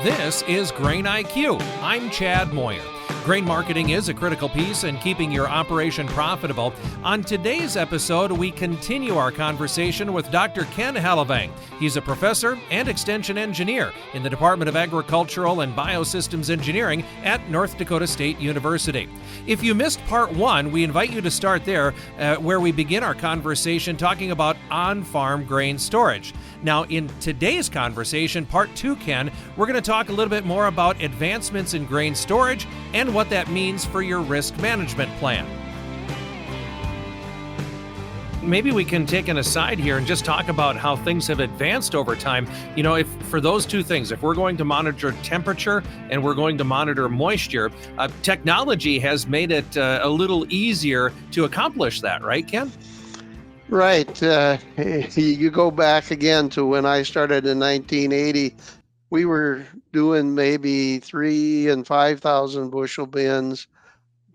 This is Grain IQ. I'm Chad Moyer. Grain marketing is a critical piece in keeping your operation profitable. On today's episode, we continue our conversation with Dr. Ken Hellevang. He's a professor and extension engineer in the Department of Agricultural and Biosystems Engineering at North Dakota State University. If you missed part one, we invite you to start there, where we begin our conversation talking about on-farm grain storage. Now, in today's conversation, part two, Ken, we're going to talk a little bit more about advancements in grain storage and what that means for your risk management plan. Maybe we can take an aside here and just talk about how things have advanced over time. You know, if for those two things, if we're going to monitor temperature and we're going to monitor moisture, technology has made it a little easier to accomplish that, right, Ken? Right. You go back again to when I started in 1980, we were doing maybe 3,000 and 5,000 bushel bins.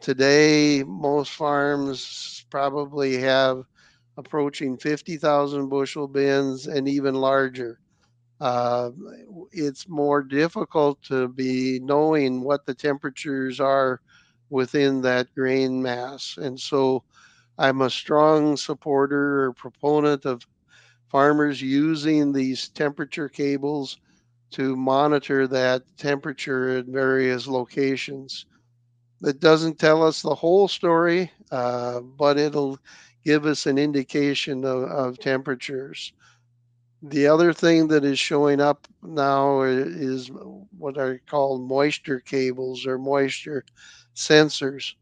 Today, most farms probably have approaching 50,000 bushel bins and even larger. It's more difficult to be knowing what the temperatures are within that grain mass. And so I'm a strong supporter or proponent of farmers using these temperature cables to monitor that temperature at various locations. That doesn't tell us the whole story, but it'll give us an indication of temperatures. The other thing that is showing up now is what are called moisture cables or moisture sensors.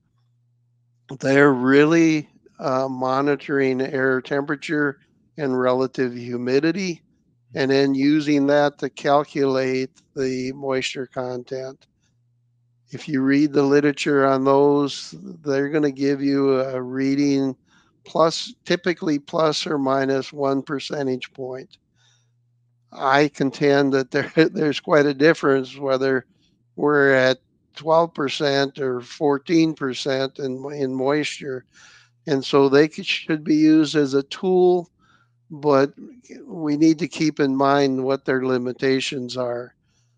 They're really monitoring air temperature and relative humidity, and then using that to calculate the moisture content. If you read the literature on those, they're going to give you a reading typically plus or minus 1 percentage point. I contend that there's quite a difference whether we're at 12% or 14% in moisture. And so they should be used as a tool, but we need to keep in mind what their limitations are.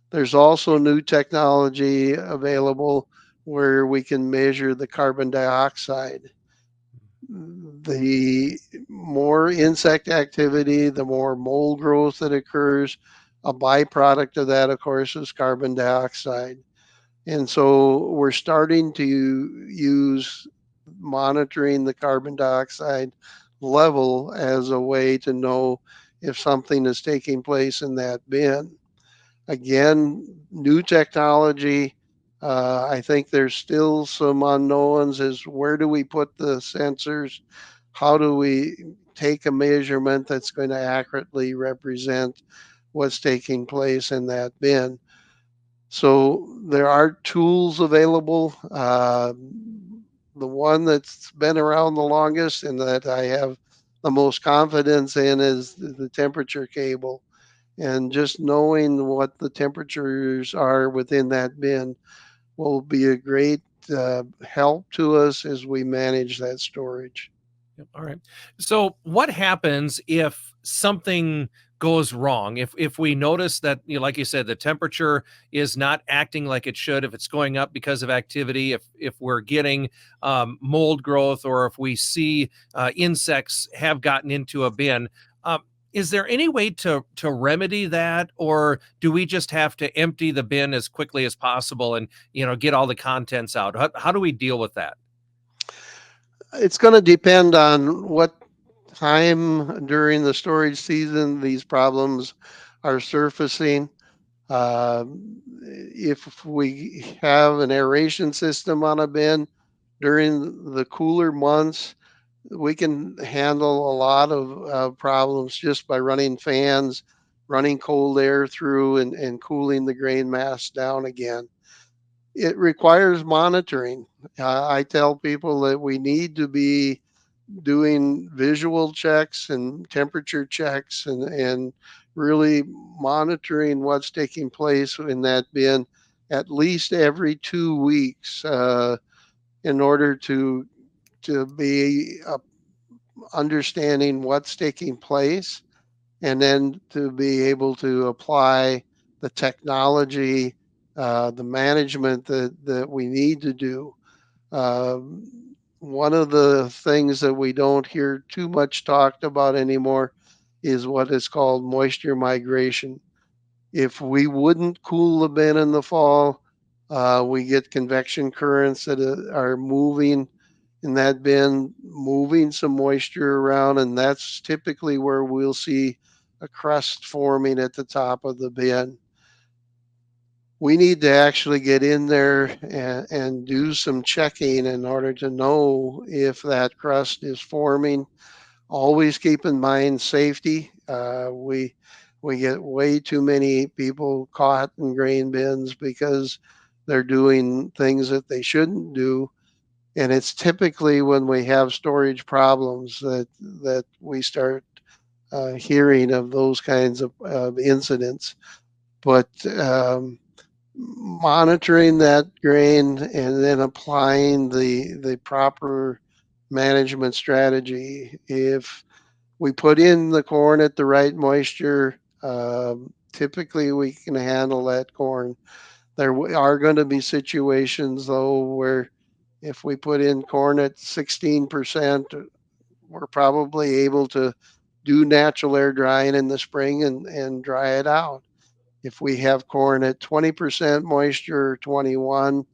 There's also new technology available where we can measure the carbon dioxide. The more insect activity, the more mold growth that occurs. A byproduct of that, of course, is carbon dioxide. And so we're starting to use monitoring the carbon dioxide level as a way to know if something is taking place in that bin. Again, new technology. I think there's still some unknowns as where do we put the sensors? How do we take a measurement that's going to accurately represent what's taking place in that bin? So there are tools available. The one that's been around the longest and that I have the most confidence in is the temperature cable. And just knowing what the temperatures are within that bin will be a great help to us as we manage that storage. All right. So what happens if something goes wrong? If we notice that, like you said, the temperature is not acting like it should, if it's going up because of activity, if we're getting mold growth, or if we see insects have gotten into a bin, is there any way to remedy that, or do we just have to empty the bin as quickly as possible and get all the contents out? How do we deal with that? It's going to depend on what time during the storage season these problems are surfacing. If we have an aeration system on a bin during the cooler months, we can handle a lot of problems just by running fans, running cold air through and cooling the grain mass down again. It requires monitoring. I tell people that we need to be doing visual checks and temperature checks and really monitoring what's taking place in that bin at least every 2 weeks in order to be understanding what's taking place and then to be able to apply the technology, the management that we need to do. One of the things that we don't hear too much talked about anymore is what is called moisture migration. If we wouldn't cool the bin in the fall, we get convection currents that are moving in that bin, moving some moisture around, and that's typically where we'll see a crust forming at the top of the bin. We need to actually get in there and do some checking in order to know if that crust is forming. Always keep in mind safety. We get way too many people caught in grain bins because they're doing things that they shouldn't do, and it's typically when we have storage problems that we start hearing of those kinds of incidents. But monitoring that grain and then applying the proper management strategy. If we put in the corn at the right moisture, typically we can handle that corn. There are going to be situations though where if we put in corn at 16%, we're probably able to do natural air drying in the spring and dry it out. If we have corn at 20% moisture, 21,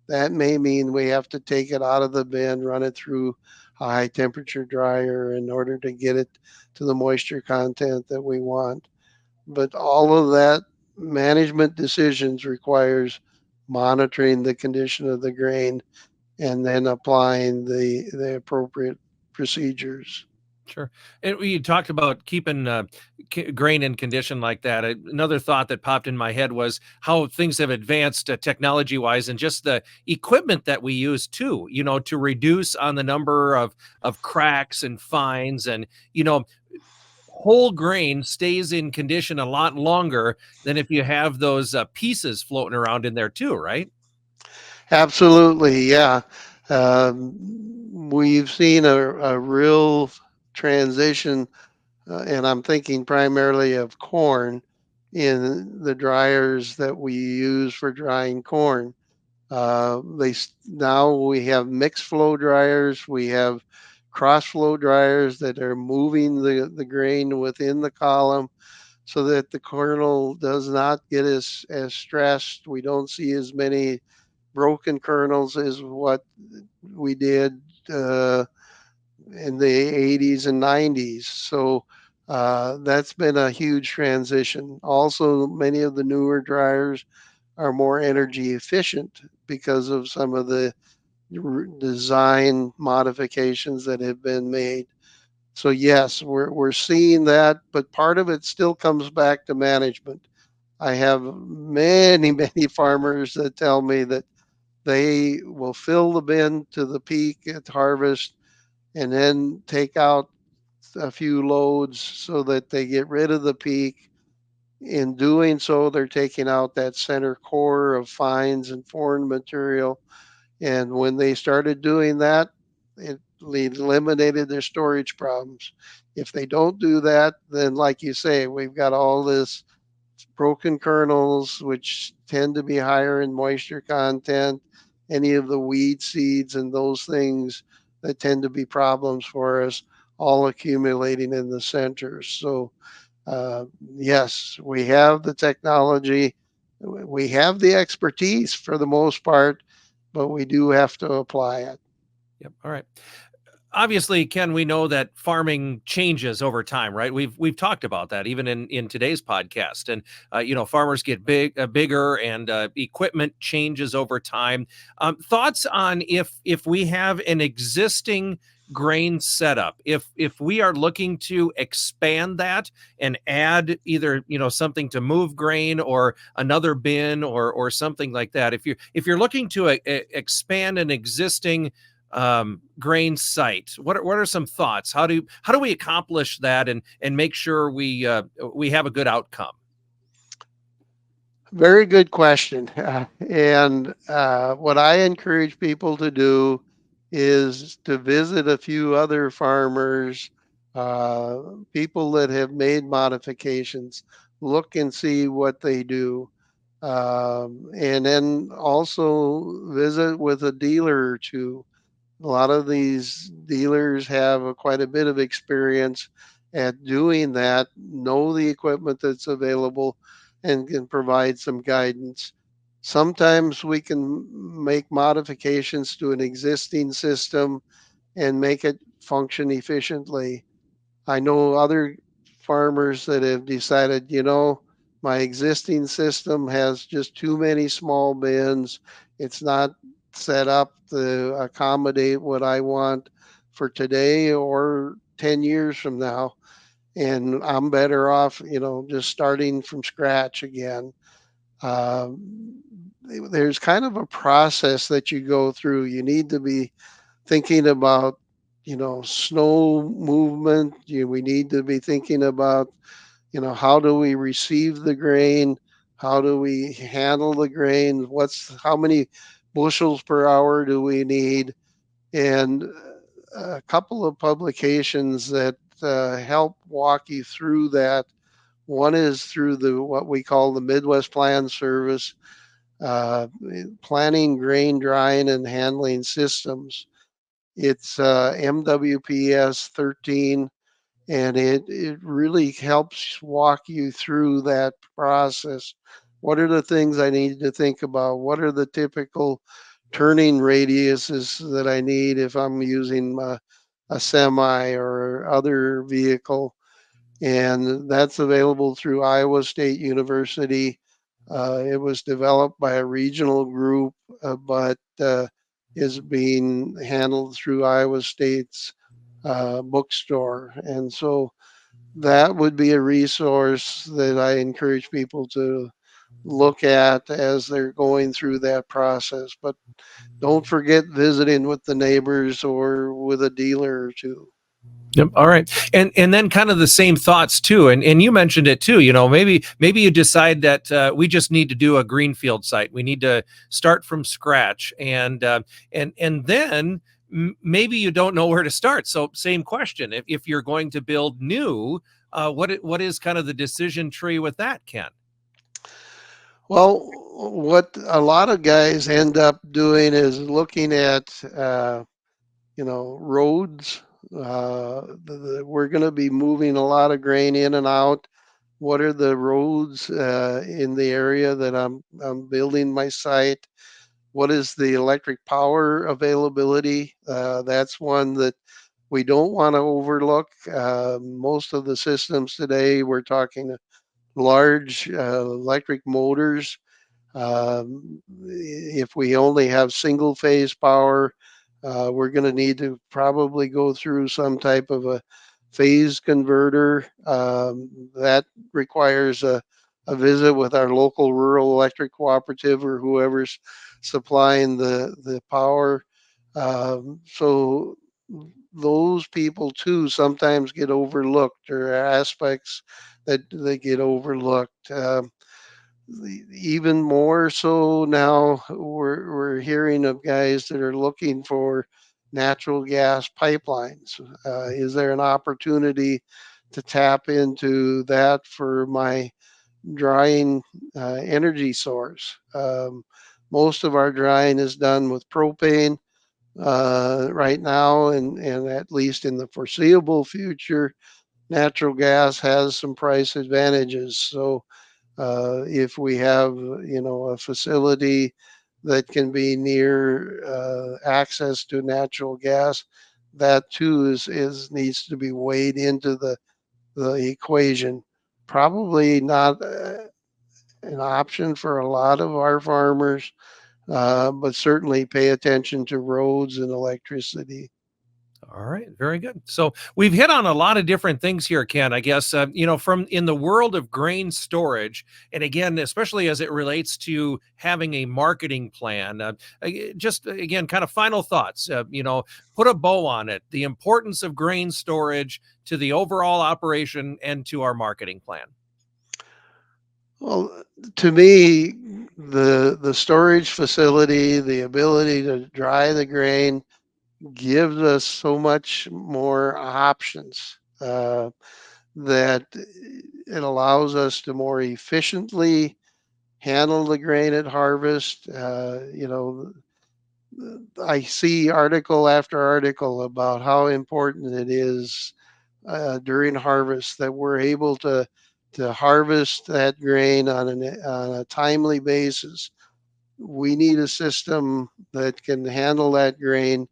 that may mean we have to take it out of the bin, run it through a high temperature dryer in order to get it to the moisture content that we want. But all of that management decisions requires monitoring the condition of the grain and then applying the appropriate procedures. Sure. And you talked about keeping grain in condition like that. Another thought that popped in my head was how things have advanced technology wise and just the equipment that we use too, to reduce on the number of cracks and fines. And, whole grain stays in condition a lot longer than if you have those pieces floating around in there too, right? Absolutely, yeah. We've seen a real transition, and I'm thinking primarily of corn in the dryers that we use for drying corn. Now we have mixed flow dryers. We have cross flow dryers that are moving the grain within the column so that the kernel does not get as stressed. We don't see as many broken kernels as what we did in the 80s and 90s. So that's been a huge transition. Also, many of the newer dryers are more energy efficient because of some of the design modifications that have been made. So yes, we're seeing that, but part of it still comes back to management. I have many many farmers that tell me that they will fill the bin to the peak at harvest and then take out a few loads so that they get rid of the peak. In doing so, they're taking out that center core of fines and foreign material. And when they started doing that, it eliminated their storage problems. If they don't do that, then, like you say, we've got all this broken kernels, which tend to be higher in moisture content, any of the weed seeds and those things that tend to be problems for us, all accumulating in the centers. So, yes, we have the technology, we have the expertise for the most part, but we do have to apply it. Yep. All right. Obviously, Ken, we know that farming changes over time, right? We've talked about that even in today's podcast, and farmers get bigger, and equipment changes over time. Thoughts on if we have an existing grain setup, if we are looking to expand that and add either something to move grain or another bin or something like that. If you're looking to expand an existing grain site, what are some thoughts? How do we accomplish that and make sure we have a good outcome? Very good question. And what I encourage people to do is to visit a few other farmers, people that have made modifications. look and see what they do. And then also visit with a dealer or two. A lot of these dealers have quite a bit of experience at doing that, know the equipment that's available, and can provide some guidance. Sometimes we can make modifications to an existing system and make it function efficiently. I know other farmers that have decided, my existing system has just too many small bins. It's not set up to accommodate what I want for today or 10 years from now. And I'm better off, just starting from scratch again. Um, there's kind of a process that you go through. You need to be thinking about, snow movement. We need to be thinking about, how do we receive the grain? How do we handle the grain? How many bushels per hour do we need? And a couple of publications that help walk you through that. One is through the what we call the Midwest Plan Service, uh, planning grain drying and handling systems. It's MWPS 13, and it really helps walk you through that process. What are the things I need to think about? What are the typical turning radiuses that I need if I'm using a semi or other vehicle? And that's available through Iowa State University. It was developed by a regional group, but is being handled through Iowa State's bookstore. And so that would be a resource that I encourage people to look at as they're going through that process. But don't forget visiting with the neighbors or with a dealer or two. Yep. All right. And then kind of the same thoughts too. And you mentioned it too. Maybe you decide that we just need to do a greenfield site. We need to start from scratch, and then maybe you don't know where to start. So same question. If you're going to build new, what is kind of the decision tree with that, Ken? Well, what a lot of guys end up doing is looking at, roads. We're going to be moving a lot of grain in and out. What are the roads in the area that I'm building my site? What is the electric power availability? That's one that we don't want to overlook. Most of the systems today, we're talking large electric motors. If we only have single phase power, we're going to need to probably go through some type of a phase converter. That requires a visit with our local rural electric cooperative or whoever's supplying the power. So those people too sometimes get overlooked, or aspects that they get overlooked. Even more so now, we're hearing of guys that are looking for natural gas pipelines. Is there an opportunity to tap into that for my drying energy source? Most of our drying is done with propane right now, and at least in the foreseeable future, natural gas has some price advantages. So if we have, a facility that can be near access to natural gas, that too is needs to be weighed into the equation. Probably not an option for a lot of our farmers, but certainly pay attention to roads and electricity. All right, very good. So we've hit on a lot of different things here, Ken. I guess from in the world of grain storage, and again, especially as it relates to having a marketing plan. Just again, kind of final thoughts. Put a bow on it. The importance of grain storage to the overall operation and to our marketing plan. Well, to me, the storage facility, the ability to dry the grain, gives us so much more options. that it allows us to more efficiently handle the grain at harvest. I see article after article about how important it is during harvest that we're able to harvest that grain on a timely basis. We need a system that can handle that grain.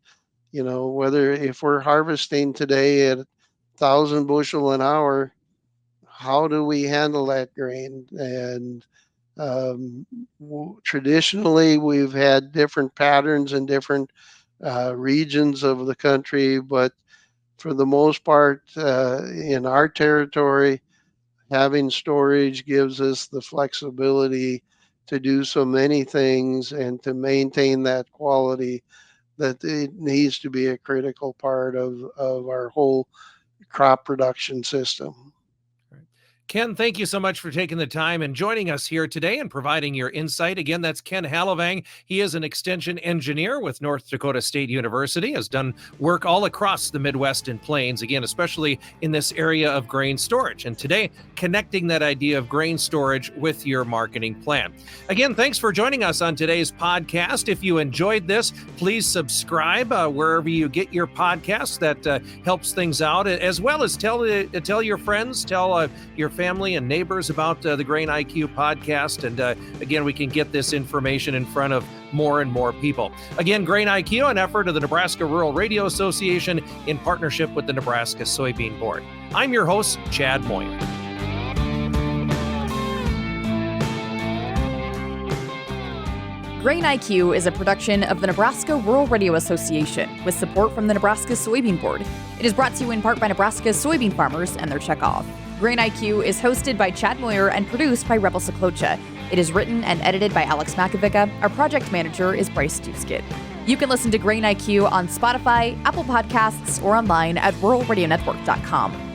Whether if we're harvesting today at 1,000 bushel an hour, how do we handle that grain? And traditionally, we've had different patterns in different regions of the country, but for the most part, in our territory, having storage gives us the flexibility to do so many things and to maintain that quality that it needs to be a critical part of our whole crop production system. Ken, thank you so much for taking the time and joining us here today and providing your insight. Again, that's Ken Hellevang. He is an extension engineer with North Dakota State University, has done work all across the Midwest and Plains, again, especially in this area of grain storage. And today, connecting that idea of grain storage with your marketing plan. Again, thanks for joining us on today's podcast. If you enjoyed this, please subscribe wherever you get your podcasts. That helps things out, as well as tell your friends, tell your family and neighbors about the Grain IQ podcast. And again, we can get this information in front of more and more people. Again, Grain IQ, an effort of the Nebraska Rural Radio Association in partnership with the Nebraska Soybean Board. I'm your host, Chad Moyer. Grain IQ is a production of the Nebraska Rural Radio Association with support from the Nebraska Soybean Board. It is brought to you in part by Nebraska soybean farmers and their checkoff. Grain IQ is hosted by Chad Moyer and produced by Rebel Saklocha. It is written and edited by Alex Makovica. Our project manager is Bryce Duskett. You can listen to Grain IQ on Spotify, Apple Podcasts, or online at ruralradionetwork.com.